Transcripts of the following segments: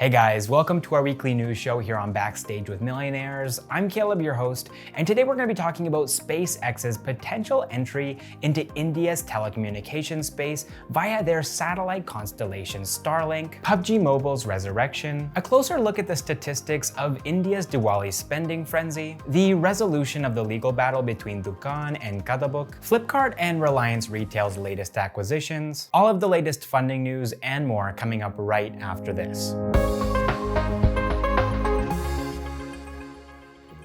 Hey guys, welcome to our weekly news show here on Backstage with Millionaires. I'm Caleb, your host, and today we're going to be talking about SpaceX's potential entry into India's telecommunications space via their satellite constellation Starlink, PUBG Mobile's resurrection, a closer look at the statistics of India's Diwali spending frenzy, the resolution of the legal battle between Dukaan and Khatabook, Flipkart and Reliance Retail's latest acquisitions, all of the latest funding news and more coming up right after this.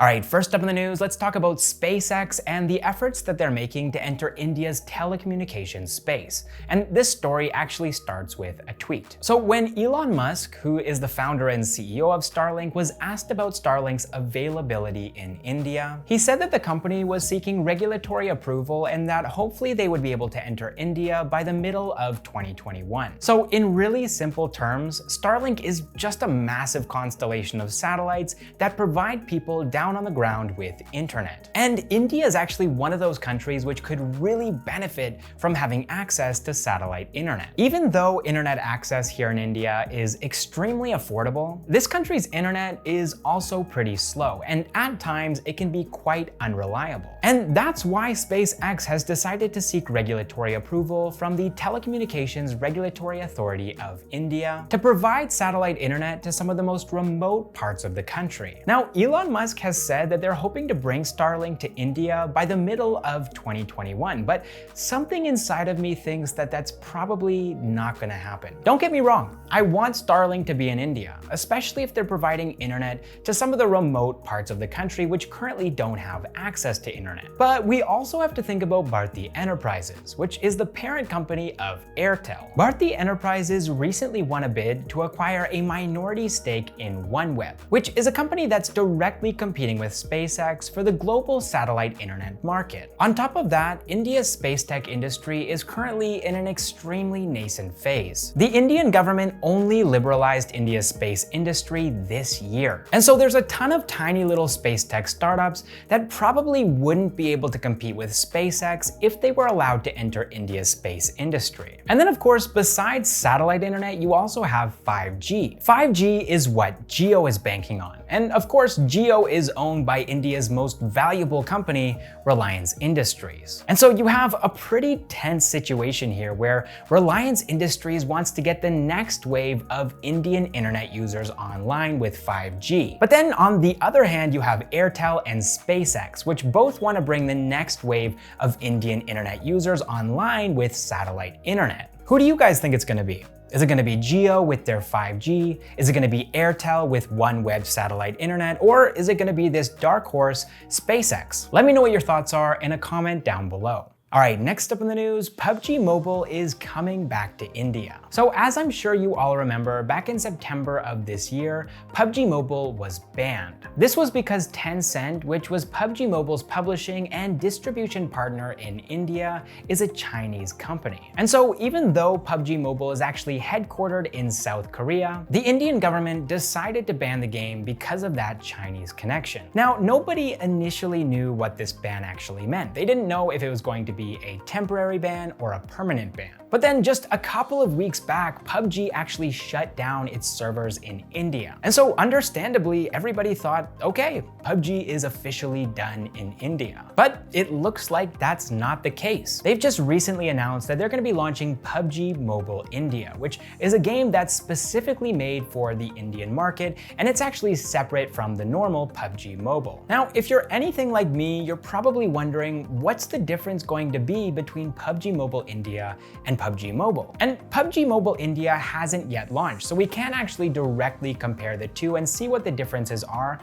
All right, first up in the news, let's talk about SpaceX and the efforts that they're making to enter India's telecommunications space. And this story actually starts with a tweet. So when Elon Musk, who is the founder and CEO of Starlink, was asked about Starlink's availability in India, he said that the company was seeking regulatory approval and that hopefully they would be able to enter India by the middle of 2021. So in really simple terms, Starlink is just a massive constellation of satellites that provide people down on the ground with internet. And India is actually one of those countries which could really benefit from having access to satellite internet. Even though internet access here in India is extremely affordable, this country's internet is also pretty slow, and at times it can be quite unreliable. And that's why SpaceX has decided to seek regulatory approval from the Telecommunications Regulatory Authority of India to provide satellite internet to some of the most remote parts of the country. Now, Elon Musk has said that they're hoping to bring Starlink to India by the middle of 2021, but something inside of me thinks that that's probably not gonna happen. Don't get me wrong, I want Starlink to be in India, especially if they're providing internet to some of the remote parts of the country which currently don't have access to internet. But we also have to think about Bharti Enterprises, which is the parent company of Airtel. Bharti Enterprises recently won a bid to acquire a minority stake in OneWeb, which is a company that's directly competing with SpaceX for the global satellite internet market. On top of that, India's space tech industry is currently in an extremely nascent phase. The Indian government only liberalized India's space industry this year. And so there's a ton of tiny little space tech startups that probably wouldn't be able to compete with SpaceX if they were allowed to enter India's space industry. And then of course, besides satellite internet, you also have 5G. 5G is what Jio is banking on. And of course, Jio is owned by India's most valuable company, Reliance Industries. And so you have a pretty tense situation here where Reliance Industries wants to get the next wave of Indian internet users online with 5G. But then on the other hand, you have Airtel and SpaceX, which both want to bring the next wave of Indian internet users online with satellite internet. Who do you guys think it's going to be? Is it going to be Jio with their 5G? Is it going to be Airtel with OneWeb satellite internet? Or is it going to be this dark horse, SpaceX? Let me know what your thoughts are in a comment down below. All right, next up in the news, PUBG Mobile is coming back to India. So as I'm sure you all remember, back in September of this year, PUBG Mobile was banned. This was because Tencent, which was PUBG Mobile's publishing and distribution partner in India, is a Chinese company. And so even though PUBG Mobile is actually headquartered in South Korea, the Indian government decided to ban the game because of that Chinese connection. Now, nobody initially knew what this ban actually meant. They didn't know if it was going to be a temporary ban or a permanent ban. But then just a couple of weeks back, PUBG actually shut down its servers in India. And so understandably, everybody thought, okay, PUBG is officially done in India. But it looks like that's not the case. They've just recently announced that they're going to be launching PUBG Mobile India, which is a game that's specifically made for the Indian market, and it's actually separate from the normal PUBG Mobile. Now, if you're anything like me, you're probably wondering what's the difference going to be between PUBG Mobile India and PUBG Mobile. And PUBG Mobile India hasn't yet launched, so we can't actually directly compare the two and see what the differences are.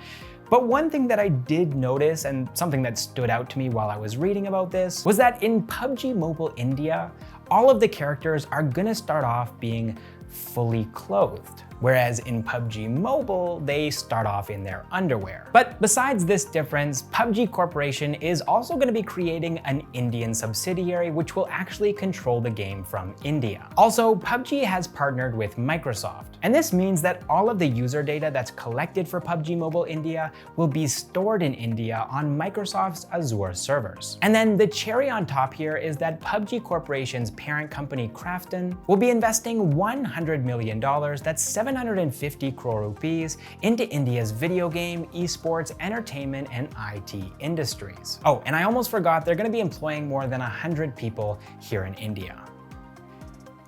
But one thing that I did notice, and something that stood out to me while I was reading about this, was that in PUBG Mobile India, all of the characters are gonna start off being fully clothed. Whereas in PUBG Mobile, they start off in their underwear. But besides this difference, PUBG Corporation is also going to be creating an Indian subsidiary which will actually control the game from India. Also, PUBG has partnered with Microsoft, and this means that all of the user data that's collected for PUBG Mobile India will be stored in India on Microsoft's Azure servers. And then the cherry on top here is that PUBG Corporation's parent company Krafton will be investing $100 million, that's 750 crore rupees into India's video game, esports, entertainment, and IT industries. Oh, and I almost forgot, they're going to be employing more than 100 people here in India.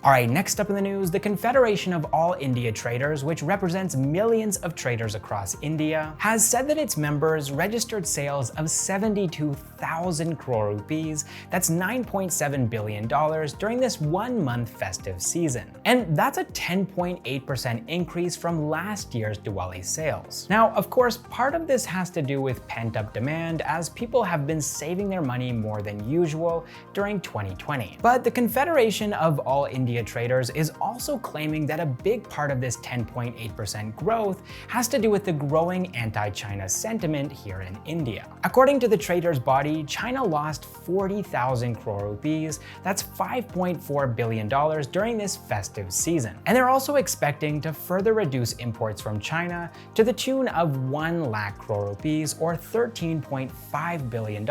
All right, next up in the news, the Confederation of All India Traders, which represents millions of traders across India, has said that its members registered sales of 72,000 crore rupees, that's $9.7 billion, during this 1-month festive season. And that's a 10.8% increase from last year's Diwali sales. Now, of course, part of this has to do with pent-up demand, as people have been saving their money more than usual during 2020. But the Confederation of All India Traders is also claiming that a big part of this 10.8% growth has to do with the growing anti-China sentiment here in India. According to the traders' body, China lost 40,000 crore rupees, that's $5.4 billion, during this festive season. And they're also expecting to further reduce imports from China to the tune of 1 lakh crore rupees, or $13.5 billion,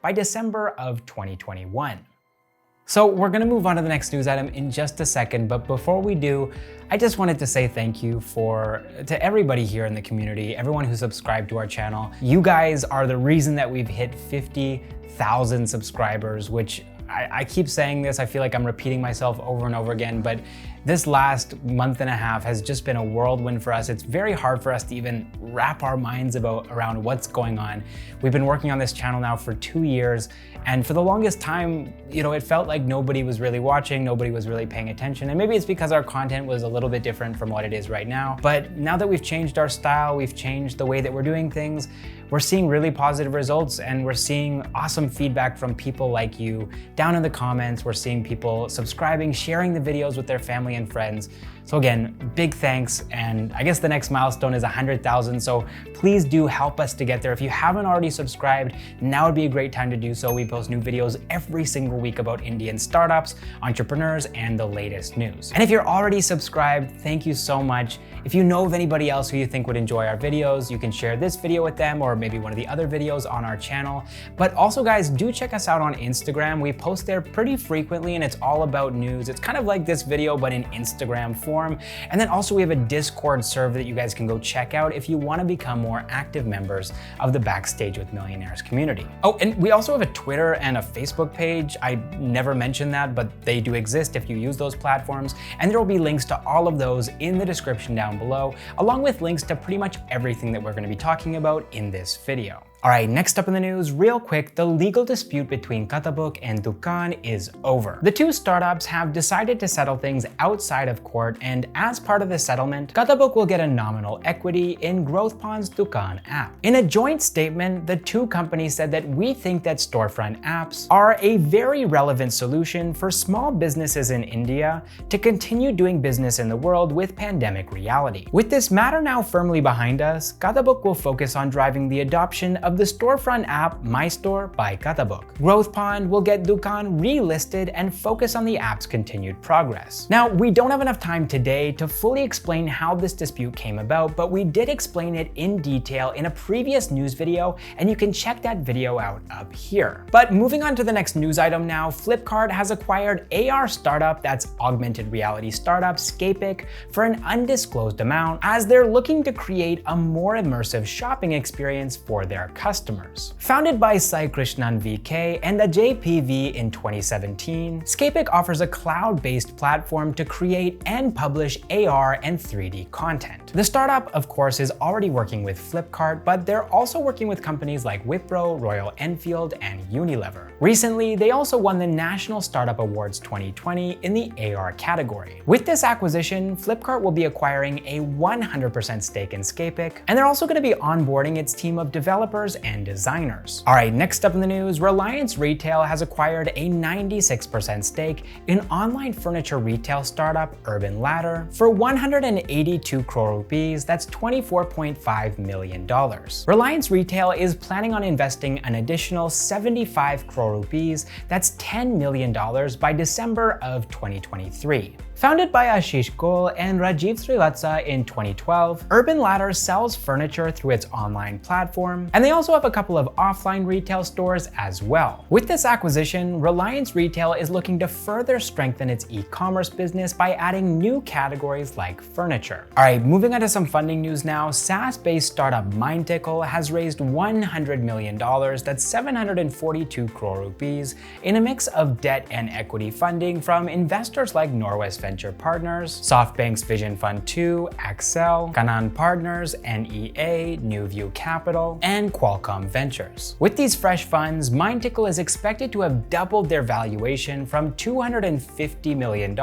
by December of 2021. So we're gonna move on to the next news item in just a second, but before we do, I just wanted to say thank you to everybody here in the community, everyone who subscribed to our channel. You guys are the reason that we've hit 50,000 subscribers, which I keep saying this, I feel like I'm repeating myself over and over again, but this last month and a half has just been a whirlwind for us. It's very hard for us to even wrap our minds around what's going on. We've been working on this channel now for 2 years, and for the longest time, it felt like nobody was really watching, nobody was really paying attention, and maybe it's because our content was a little bit different from what it is right now. But now that we've changed our style, we've changed the way that we're doing things, we're seeing really positive results, and we're seeing awesome feedback from people like you down in the comments. We're seeing people subscribing, sharing the videos with their family and friends. So again, big thanks, and I guess the next milestone is 100,000, so please do help us to get there. If you haven't already subscribed, now would be a great time to do so. We post new videos every single week about Indian startups, entrepreneurs, and the latest news. And if you're already subscribed, thank you so much. If you know of anybody else who you think would enjoy our videos, you can share this video with them, or maybe one of the other videos on our channel. But also guys, do check us out on Instagram. We post there pretty frequently, and it's all about news. It's kind of like this video, but in Instagram form. And then also we have a Discord server that you guys can go check out if you want to become more active members of the Backstage with Millionaires community. Oh, and we also have a Twitter and a Facebook page. I never mentioned that, but they do exist if you use those platforms. And there will be links to all of those in the description down below, along with links to pretty much everything that we're going to be talking about in this video. All right, next up in the news, real quick, the legal dispute between Khatabook and Dukaan is over. The two startups have decided to settle things outside of court, and as part of the settlement, Khatabook will get a nominal equity in Growthpond's Dukaan app. In a joint statement, the two companies said that we think that storefront apps are a very relevant solution for small businesses in India to continue doing business in the world with pandemic reality. With this matter now firmly behind us, Khatabook will focus on driving the adoption of the storefront app My Store by Khatabook. Growthpond will get Dukaan relisted and focus on the app's continued progress. Now, we don't have enough time today to fully explain how this dispute came about, but we did explain it in detail in a previous news video, and you can check that video out up here. But moving on to the next news item now, Flipkart has acquired AR startup, that's augmented reality startup, Scapic, for an undisclosed amount, as they're looking to create a more immersive shopping experience for their customers. Founded by Sai Krishnan VK and a JPV in 2017, Scapic offers a cloud-based platform to create and publish AR and 3D content. The startup, of course, is already working with Flipkart, but they're also working with companies like Wipro, Royal Enfield, and Unilever. Recently, they also won the National Startup Awards 2020 in the AR category. With this acquisition, Flipkart will be acquiring a 100% stake in Scapic, and they're also going to be onboarding its team of developers and designers. All right, next up in the news, Reliance Retail has acquired a 96% stake in online furniture retail startup Urban Ladder for 182 crore rupees, that's $24.5 million. Reliance Retail is planning on investing an additional 75 crore rupees, that's $10 million, by December of 2023. Founded by Ashish Goel and Rajiv Srivatsa in 2012, Urban Ladder sells furniture through its online platform, and they also have a couple of offline retail stores as well. With this acquisition, Reliance Retail is looking to further strengthen its e-commerce business by adding new categories like furniture. Alright, moving on to some funding news now. SaaS-based startup MindTickle has raised $100 million, that's 742 crore rupees, in a mix of debt and equity funding from investors like Norwest Venture Partners, SoftBank's Vision Fund 2, Accel, Canaan Partners, NEA, New View Capital, and Qualcomm Ventures. With these fresh funds, MindTickle is expected to have doubled their valuation from $250 million,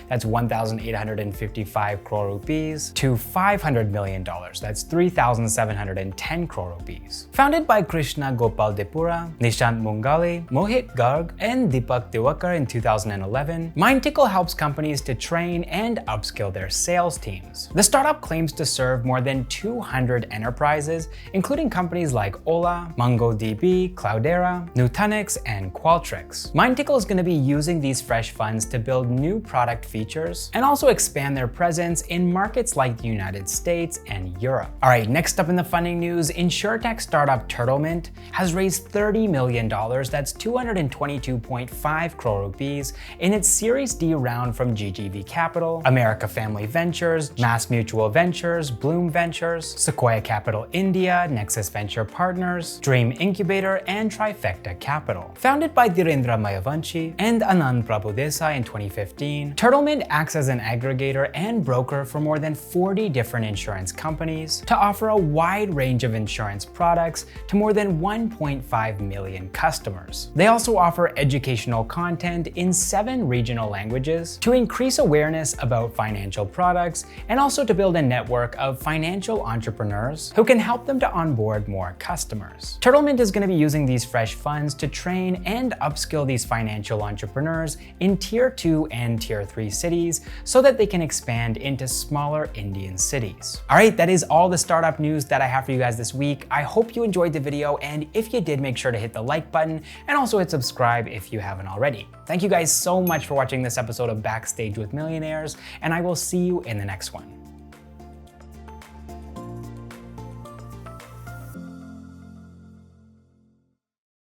that's 1,855 crore rupees, to $500 million, that's 3,710 crore rupees. Founded by Krishna Gopal Depura, Nishant Mungali, Mohit Garg, and Deepak Diwakar in 2011, MindTickle helps companies to train and upskill their sales teams. The startup claims to serve more than 200 enterprises, including companies like Ola, MongoDB, Cloudera, Nutanix, and Qualtrics. MindTickle is going to be using these fresh funds to build new product features and also expand their presence in markets like the United States and Europe. Alright, next up in the funding news, insurtech startup Turtlemint has raised $30 million, that's 222.5 crore rupees, in its Series D round from GGV Capital, America Family Ventures, Mass Mutual Ventures, Bloom Ventures, Sequoia Capital India, Nexus Venture Partners, Dream Incubator, and Trifecta Capital. Founded by Dhirendra Mayavanshi and Anand Prabhudesai in 2015, Turtlemint acts as an aggregator and broker for more than 40 different insurance companies to offer a wide range of insurance products to more than 1.5 million customers. They also offer educational content in 7 regional languages to increase awareness about financial products and also to build a network of financial entrepreneurs who can help them to onboard more customers. Turtlemint is going to be using these fresh funds to train and upskill these financial entrepreneurs in Tier 2 and Tier 3 cities so that they can expand into smaller Indian cities. Alright, that is all the startup news that I have for you guys this week. I hope you enjoyed the video, and if you did, make sure to hit the like button and also hit subscribe if you haven't already. Thank you guys so much for watching this episode of Backstage with Millionaires, and I will see you in the next one.